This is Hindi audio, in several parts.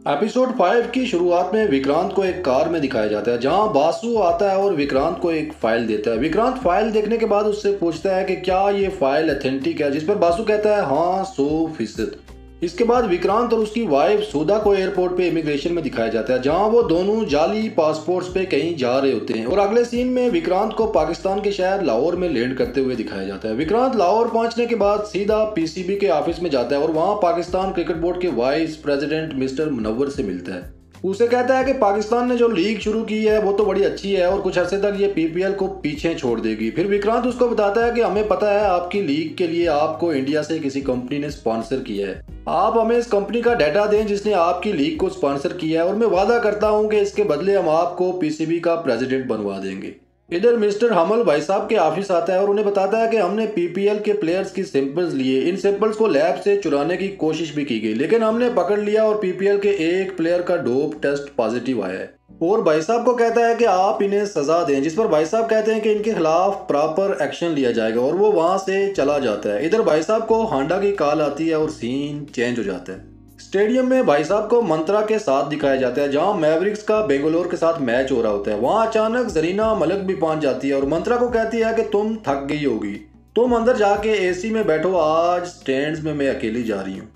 एपिसोड 5 की शुरुआत में विक्रांत को एक कार में दिखाया जाता है जहां बासु आता है और विक्रांत को एक फाइल देता है। विक्रांत फाइल देखने के बाद उससे पूछता है कि क्या ये फाइल अथेंटिक है, जिस पर बासु कहता है हाँ 100%। इसके बाद विक्रांत और उसकी वाइफ सुधा को एयरपोर्ट पे इमिग्रेशन में दिखाया जाता है जहां वो दोनों जाली पासपोर्ट्स पे कहीं जा रहे होते हैं और अगले सीन में विक्रांत को पाकिस्तान के शहर लाहौर में लैंड करते हुए दिखाया जाता है। विक्रांत लाहौर पहुंचने के बाद सीधा पीसीबी के ऑफिस में जाता है और वहां पाकिस्तान क्रिकेट बोर्ड के वाइस प्रेसिडेंट मिस्टर मुनव्वर से मिलता है। उसे कहता है कि पाकिस्तान ने जो लीग शुरू की है वो तो बड़ी अच्छी है और कुछ अर्से तक ये पीपीएल को पीछे छोड़ देगी। फिर विक्रांत उसको बताता है कि हमें पता है आपकी लीग के लिए आपको इंडिया से किसी कंपनी ने स्पॉन्सर किया है, आप हमें इस कंपनी का डाटा दें जिसने आपकी लीग को स्पॉन्सर किया है और मैं वादा करता हूं कि इसके बदले हम आपको पीसीबी का प्रेसिडेंट बनवा देंगे। इधर मिस्टर हमल भाई साहब के ऑफिस आता है और उन्हें बताता है कि हमने पीपीएल के प्लेयर्स की सैंपल्स लिए, इन सैंपल्स को लैब से चुराने की कोशिश भी की गई लेकिन हमने पकड़ लिया और पीपीएल के एक प्लेयर का डोप टेस्ट पॉजिटिव आया है। और भाई साहब को कहता है कि आप इन्हें सजा दें, जिस पर भाई साहब कहते हैं कि इनके खिलाफ प्रॉपर एक्शन लिया जाएगा और वो वहां से चला जाता है। इधर भाई साहब को हांडा की कॉल आती है और सीन चेंज हो जाता है। स्टेडियम में भाई साहब को मंत्रा के साथ दिखाया जाता है जहां मैवरिक्स का बेंगलोर के साथ मैच हो रहा होता है। वहां अचानक जरीना मलिक भी पहुंच जाती है और मंत्रा को कहती है कि तुम थक गई होगी, तुम अंदर जाके एसी में बैठो, आज स्टैंड्स में मैं अकेली जा रही हूँ।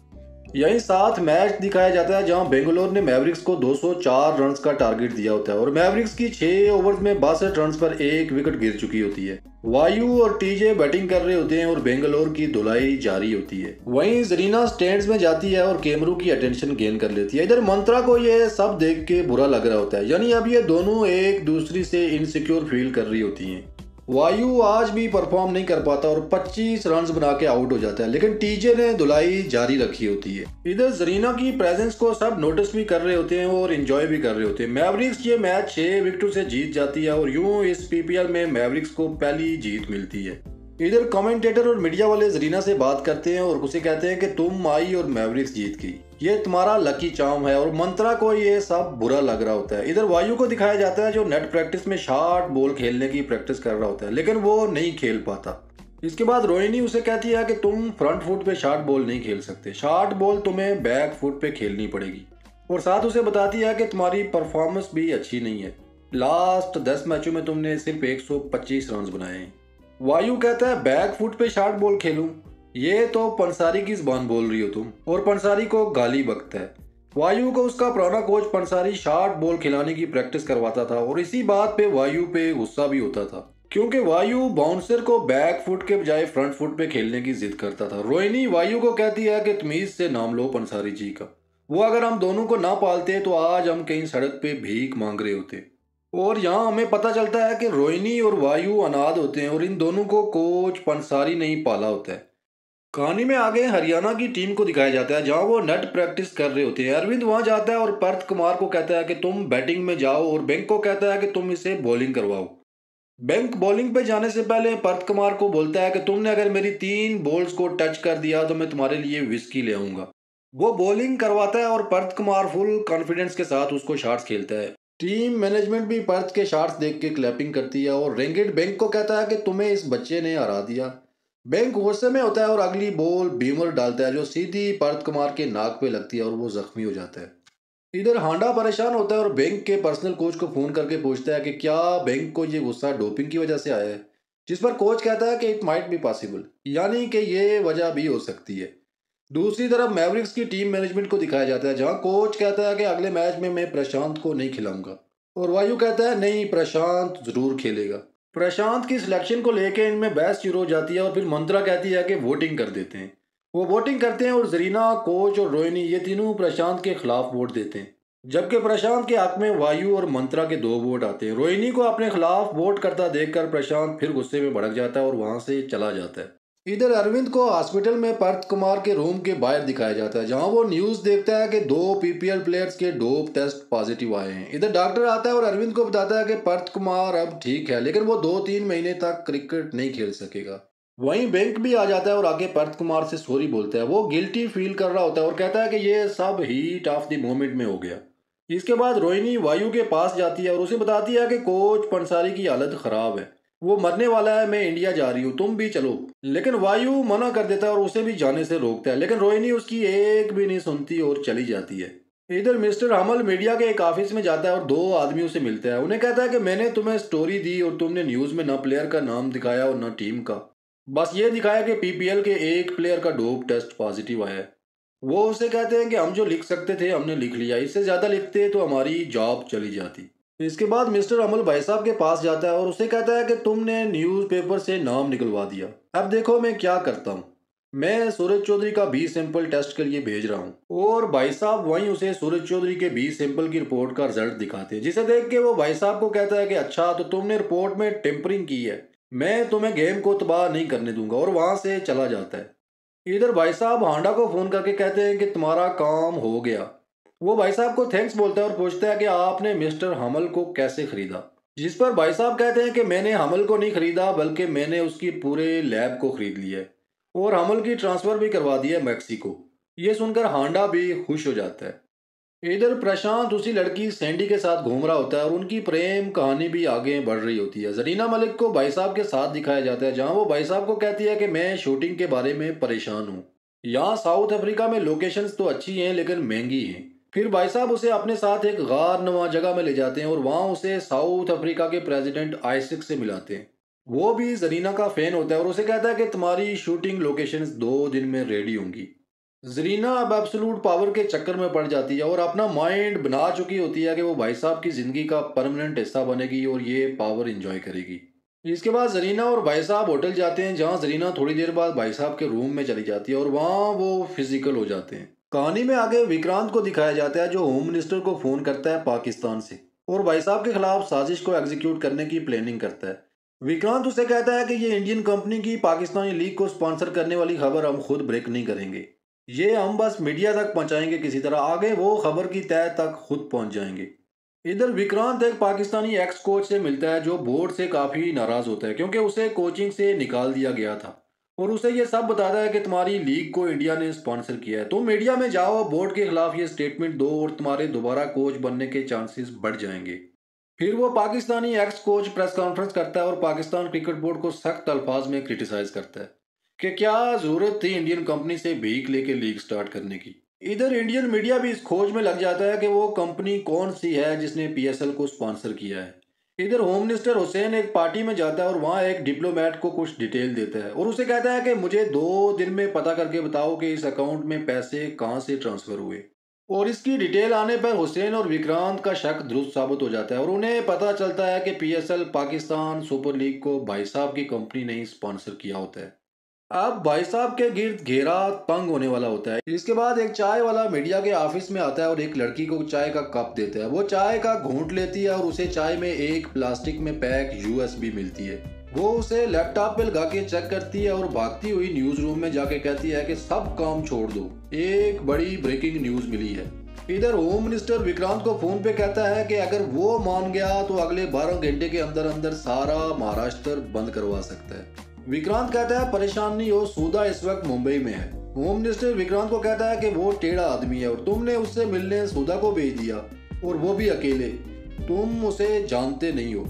यही साथ मैच दिखाया जाता है जहां बेंगलोर ने मैवरिक्स को 204 रन्स का टारगेट दिया होता है और मैवरिक्स की 6 ओवर्स में 62 रन्स पर एक विकेट गिर चुकी होती है। वायु और टीजे बैटिंग कर रहे होते हैं और बेंगलोर की धुलाई जारी होती है। वहीं जरीना स्टैंड्स में जाती है और कैमरू की अटेंशन गेन कर लेती है। इधर मंत्रा को ये सब देख के बुरा लग रहा होता है, यानी अब ये दोनों एक दूसरी से इनसिक्योर फील कर रही होती हैं। वायु आज भी परफॉर्म नहीं कर पाता और 25 रन्स बना के आउट हो जाता है लेकिन टीजे ने धुलाई जारी रखी होती है। इधर जरीना की प्रेजेंस को सब नोटिस भी कर रहे होते हैं और एंजॉय भी कर रहे होते हैं। मैवरिक्स ये मैच 6 विकेटों से जीत जाती है और यूं इस पीपीएल में मैवरिक्स को पहली जीत मिलती है। इधर कमेंटेटर और मीडिया वाले जरीना से बात करते हैं और उसे कहते हैं कि तुम आई और मैवरिक्स जीत गई, ये तुम्हारा लकी चार्म है और मंत्रा को ये सब बुरा लग रहा होता है। इधर वायु को दिखाया जाता है जो नेट प्रैक्टिस में शॉर्ट बॉल खेलने की प्रैक्टिस कर रहा होता है लेकिन वो नहीं खेल पाता। इसके बाद रोहिणी उसे कहती है कि तुम फ्रंट फुट पे शॉर्ट बॉल नहीं खेल सकते, शॉर्ट बॉल तुम्हें बैक फुट पे खेलनी पड़ेगी और साथ उसे बताती है कि तुम्हारी परफॉर्मेंस भी अच्छी नहीं है, लास्ट 10 मैचों में तुमने सिर्फ 125 रन बनाए हैं। वायु कहता है बैक फुट पे शॉर्ट बॉल खेलूं, ये तो पंसारी की जुबान बोल रही हो तुम, और पंसारी को गाली बकता है। वायु को उसका पुराना कोच पंसारी शॉर्ट बॉल खिलाने की प्रैक्टिस करवाता था और इसी बात पे वायु पे गुस्सा भी होता था क्योंकि वायु बाउंसर को बैक फुट के बजाय फ्रंट फुट पे खेलने की जिद करता था। रोहिणी वायु को कहती है कि तमीज से नाम लो पंसारी जी का, वो अगर हम दोनों को ना पालते तो आज हम कहीं सड़क पे भीख मांग रहे होते। और यहाँ हमें पता चलता है कि रोहिणी और वायु अनाथ होते हैं और इन दोनों को कोच पंसारी ने ही पाला होता है। कहानी में आगे हरियाणा की टीम को दिखाया जाता है जहां वो नेट प्रैक्टिस कर रहे होते हैं। अरविंद वहां जाता है और पर्थ कुमार को कहता है कि तुम बैटिंग में जाओ और बैंक को कहता है कि तुम इसे बॉलिंग करवाओ। बैंक बॉलिंग पे जाने से पहले पर्थ कुमार को बोलता है कि तुमने अगर मेरी 3 बॉल्स को टच कर दिया तो मैं तुम्हारे लिए विस्की ले आऊंगा। वो बॉलिंग करवाता है और पर्थ कुमार फुल कॉन्फिडेंस के साथ उसको शॉट्स खेलता है। टीम मैनेजमेंट भी पर्थ के शॉट्स देख के क्लैपिंग करती है और रेंगेट बैंक को कहता है कि तुम्हें इस बच्चे ने हरा दिया। बैंक गुस्से में होता है और अगली बॉल बीमर डालता है जो सीधी पर्थ कुमार के नाक पे लगती है और वो जख्मी हो जाता है। इधर हांडा परेशान होता है और बैंक के पर्सनल कोच को फोन करके पूछता है कि क्या बैंक को ये गुस्सा डोपिंग की वजह से आया है, जिस पर कोच कहता है कि इट माइट बी पॉसिबल, यानी कि ये वजह भी हो सकती है। दूसरी तरफ मैवरिक्स की टीम मैनेजमेंट को दिखाया जाता है जहां कोच कहता है कि अगले मैच में मैं प्रशांत को नहीं खिलाऊंगा और वायु कहता है नहीं, प्रशांत जरूर खेलेगा। प्रशांत की सिलेक्शन को लेकर इनमें बहस शुरू हो जाती है और फिर मंत्रा कहती है कि वोटिंग कर देते हैं। वो वोटिंग करते हैं और जरीना, कोच और रोहिणी ये तीनों प्रशांत के खिलाफ वोट देते हैं, जबकि प्रशांत के हक में वायु और मंत्रा के 2 वोट आते हैं। रोहिणी को अपने खिलाफ वोट करता देखकर प्रशांत फिर गुस्से में भड़क जाता है और वहां से चला जाता है। इधर अरविंद को हॉस्पिटल में पर्थ कुमार के रूम के बाहर दिखाया जाता है जहां वो न्यूज देखता है कि 2 पीपीएल प्लेयर्स के डोप टेस्ट पॉजिटिव आए हैं। इधर डॉक्टर आता है और अरविंद को बताता है कि पर्थ कुमार अब ठीक है लेकिन वो 2-3 महीने तक क्रिकेट नहीं खेल सकेगा। वहीं बैंक भी आ जाता है और आगे पर्थ कुमार से सॉरी बोलता है। वो गिल्टी फील कर रहा होता है और कहता है कि ये सब हीट ऑफ द मोमेंट में हो गया। इसके बाद रोहिणी वायु के पास जाती है और उसे बताती है कि कोच पंसारी की हालत खराब है, वो मरने वाला है, मैं इंडिया जा रही हूँ, तुम भी चलो। लेकिन वायु मना कर देता है और उसे भी जाने से रोकता है लेकिन रोहिणी उसकी एक भी नहीं सुनती और चली जाती है। इधर मिस्टर हमल मीडिया के एक ऑफिस में जाता है और दो आदमियों से मिलता है। उन्हें कहता है कि मैंने तुम्हें स्टोरी दी और तुमने न्यूज़ में ना प्लेयर का नाम दिखाया और ना टीम का, बस ये दिखाया कि पीपीएल के एक प्लेयर का डोप टेस्ट पॉजिटिव आया है। वो उसे कहते हैं कि हम जो लिख सकते थे हमने लिख लिया, इससे ज़्यादा लिखते तो हमारी जॉब चली जाती। इसके बाद मिस्टर अमल भाई साहब के पास जाता है और उसे कहता है कि तुमने न्यूज़पेपर से नाम निकलवा दिया, अब देखो मैं क्या करता हूँ। मैं सूरज चौधरी का 20 सैंपल टेस्ट के लिए भेज रहा हूँ। और भाई साहब वहीं उसे सूरज चौधरी के 20 सैंपल की रिपोर्ट का रिजल्ट दिखाते हैं, जिसे देख के वो भाई साहब को कहता है कि अच्छा तो तुमने रिपोर्ट में टेम्परिंग की है, मैं तुम्हें गेम को तबाह नहीं करने दूंगा, और वहां से चला जाता है। इधर भाई साहब हांडा को फोन करके कहते हैं कि तुम्हारा काम हो गया। वो भाई साहब को थैंक्स बोलता है और पूछता है कि आपने मिस्टर हमल को कैसे खरीदा, जिस पर भाई साहब कहते हैं कि मैंने हमल को नहीं खरीदा बल्कि मैंने उसकी पूरे लैब को खरीद लिया है और हमल की ट्रांसफ़र भी करवा दी है मैक्सिको। ये सुनकर हांडा भी खुश हो जाता है। इधर प्रशांत उसी लड़की सैंडी के साथ घूम रहा होता है और उनकी प्रेम कहानी भी आगे बढ़ रही होती है। जरीना मलिक को भाई साहब के साथ दिखाया जाता है, जहां वो भाई साहब को कहती है कि मैं शूटिंग के बारे में परेशान हूँ। यहाँ साउथ अफ्रीका में लोकेशंस तो अच्छी हैं लेकिन महंगी हैं। फिर भाई साहब उसे अपने साथ एक गार नुमा जगह में ले जाते हैं और वहाँ उसे साउथ अफ्रीका के प्रेसिडेंट आइसिक से मिलाते हैं। वो भी जरीना का फैन होता है और उसे कहता है कि तुम्हारी शूटिंग लोकेशंस 2 दिन में रेडी होंगी। जरीना अब एब्सोल्यूट पावर के चक्कर में पड़ जाती है और अपना माइंड बना चुकी होती है कि वो भाई साहब की ज़िंदगी का परमानेंट हिस्सा बनेगी और ये पावर इंजॉय करेगी। इसके बाद जरीना और भाई साहब होटल जाते हैं, जहाँ जरीना थोड़ी देर बाद भाई साहब के रूम में चली जाती है और वहाँ वो फिजिकल हो जाते हैं। कहानी में आगे विक्रांत को दिखाया जाता है, जो होम मिनिस्टर को फ़ोन करता है पाकिस्तान से और भाई साहब के खिलाफ साजिश को एग्जीक्यूट करने की प्लानिंग करता है। विक्रांत उसे कहता है कि ये इंडियन कंपनी की पाकिस्तानी लीग को स्पॉन्सर करने वाली खबर हम खुद ब्रेक नहीं करेंगे, ये हम बस मीडिया तक पहुंचाएंगे किसी तरह, आगे वो खबर की तह तक खुद पहुंच जाएंगे। इधर विक्रांत एक पाकिस्तानी एक्स कोच से मिलता है, जो बोर्ड से काफ़ी नाराज़ होता है क्योंकि उसे कोचिंग से निकाल दिया गया था और उसे ये सब बताता है कि तुम्हारी लीग को इंडिया ने स्पॉन्सर किया है, तुम मीडिया में जाओ, बोर्ड के खिलाफ ये स्टेटमेंट दो और तुम्हारे दोबारा कोच बनने के चांसेस बढ़ जाएंगे। फिर वो Pakistani x coach press conference करता है और पाकिस्तान क्रिकेट बोर्ड को सख्त अल्फाज में क्रिटिसाइज करता है कि क्या ज़रूरत थी इंडियन कंपनी से भीख लेके लीग स्टार्ट करने की। इधर इंडियन मीडिया भी इस खोज में लग जाता है कि वो कंपनी कौन सी है जिसने पीएसएल को स्पॉन्सर किया है। इधर होम मिनिस्टर हुसैन एक पार्टी में जाता है और वहाँ एक डिप्लोमेट को कुछ डिटेल देता है और उसे कहता है कि मुझे 2 दिन में पता करके बताओ कि इस अकाउंट में पैसे कहाँ से ट्रांसफ़र हुए। और इसकी डिटेल आने पर हुसैन और विक्रांत का शक दुरुस्त साबित हो जाता है और उन्हें पता चलता है कि पीएसएल पाकिस्तान सुपर लीग को भाई साहब की कंपनी ने ही स्पॉन्सर किया होता है। अब भाई साहब के गिर्द घेरा तंग होने वाला होता है। इसके बाद एक चाय वाला मीडिया के ऑफिस में आता है और एक लड़की को चाय का कप देता है। वो चाय का घूंट लेती है और उसे चाय में एक प्लास्टिक में पैक यूएसबी मिलती है। वो उसे लैपटॉप पे लगा के चेक करती है और भागती हुई न्यूज रूम में जाके कहती है कि सब काम छोड़ दो, एक बड़ी ब्रेकिंग न्यूज मिली है। इधर होम मिनिस्टर विक्रांत को फोन पे कहता है कि अगर वो मान गया तो अगले 12 घंटे के अंदर अंदर सारा महाराष्ट्र बंद करवा सकता है। विक्रांत कहता है परेशान नहीं हो, सूदा इस वक्त मुंबई में है। होम मिनिस्टर विक्रांत को कहता है कि वो टेढ़ा आदमी है और तुमने उससे मिलने सूदा को भेज दिया और वो भी अकेले, तुम उसे जानते नहीं हो।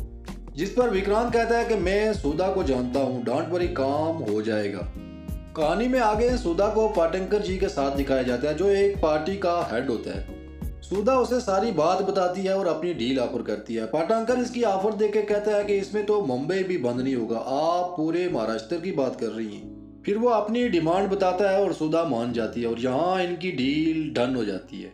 जिस पर विक्रांत कहता है कि मैं सूदा को जानता हूँ, डांट वरी काम हो जाएगा। कहानी में आगे सूदा को पाटंकर जी के साथ दिखाया जाता है, जो एक पार्टी का हेड होता है। सूदा उसे सारी बात बताती है और अपनी डील ऑफर करती है। पाटंकर इसकी ऑफर देख के कहता है कि इसमें तो मुंबई भी बंद नहीं होगा, आप पूरे महाराष्ट्र की बात कर रही हैं। फिर वो अपनी डिमांड बताता है और सूदा मान जाती है और यहाँ इनकी डील डन हो जाती है।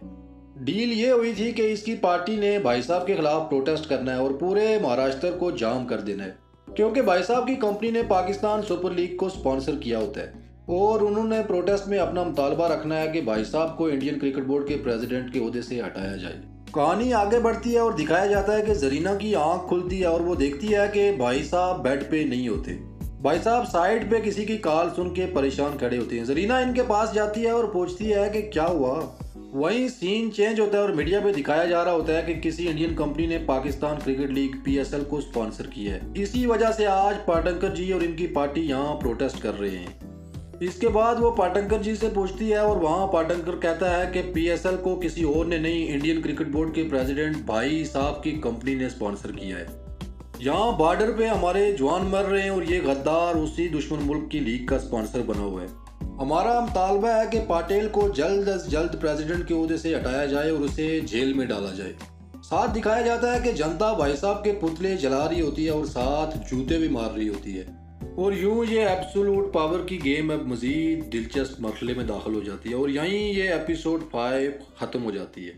डील ये हुई थी कि इसकी पार्टी ने भाई साहब के खिलाफ प्रोटेस्ट करना है और पूरे महाराष्ट्र को जाम कर देना है, क्योंकि भाई साहब की कंपनी ने पाकिस्तान सुपर लीग को स्पॉन्सर किया होता है और उन्होंने प्रोटेस्ट में अपना मुतालबा रखना है कि भाई साहब को इंडियन क्रिकेट बोर्ड के प्रेसिडेंट के ओहदे से हटाया जाए। कहानी आगे बढ़ती है और दिखाया जाता है कि जरीना की आंख खुलती है और वो देखती है कि भाई साहब बेड पे नहीं होते। भाई साहब साइड पे किसी की कॉल सुन के परेशान खड़े होते हैं। जरीना इनके पास जाती है और पूछती है कि क्या हुआ। वहीं सीन चेंज होता है और मीडिया पे दिखाया जा रहा होता है कि किसी इंडियन कंपनी ने पाकिस्तान क्रिकेट लीग पीएसएल को स्पॉन्सर किया है। इसी वजह से आज पाटंकर जी और इनकी पार्टी यहाँ प्रोटेस्ट कर रहे हैं। इसके बाद वो पाटंकर जी से पूछती है और वहाँ पाटंकर कहता है कि पीएसएल को किसी और ने नहीं, इंडियन क्रिकेट बोर्ड के प्रेसिडेंट भाई साहब की कंपनी ने स्पॉन्सर किया है। यहाँ बॉर्डर पे हमारे जवान मर रहे हैं और ये गद्दार उसी दुश्मन मुल्क की लीग का स्पॉन्सर बना हुआ है। हमारा मुतालबा है कि पाटेल को जल्द अज जल्द प्रेसिडेंट के ओहदे से हटाया जाए और उसे जेल में डाला जाए। साथ दिखाया जाता है कि जनता भाई साहब के पुतले जला रही होती है और साथ जूते भी मार रही होती है। और यूं ये एब्सोल्यूट पावर की गेम अब मज़ीद दिलचस्प मरहले में दाखिल हो जाती है और यहीं ये एपिसोड 5 ख़त्म हो जाती है।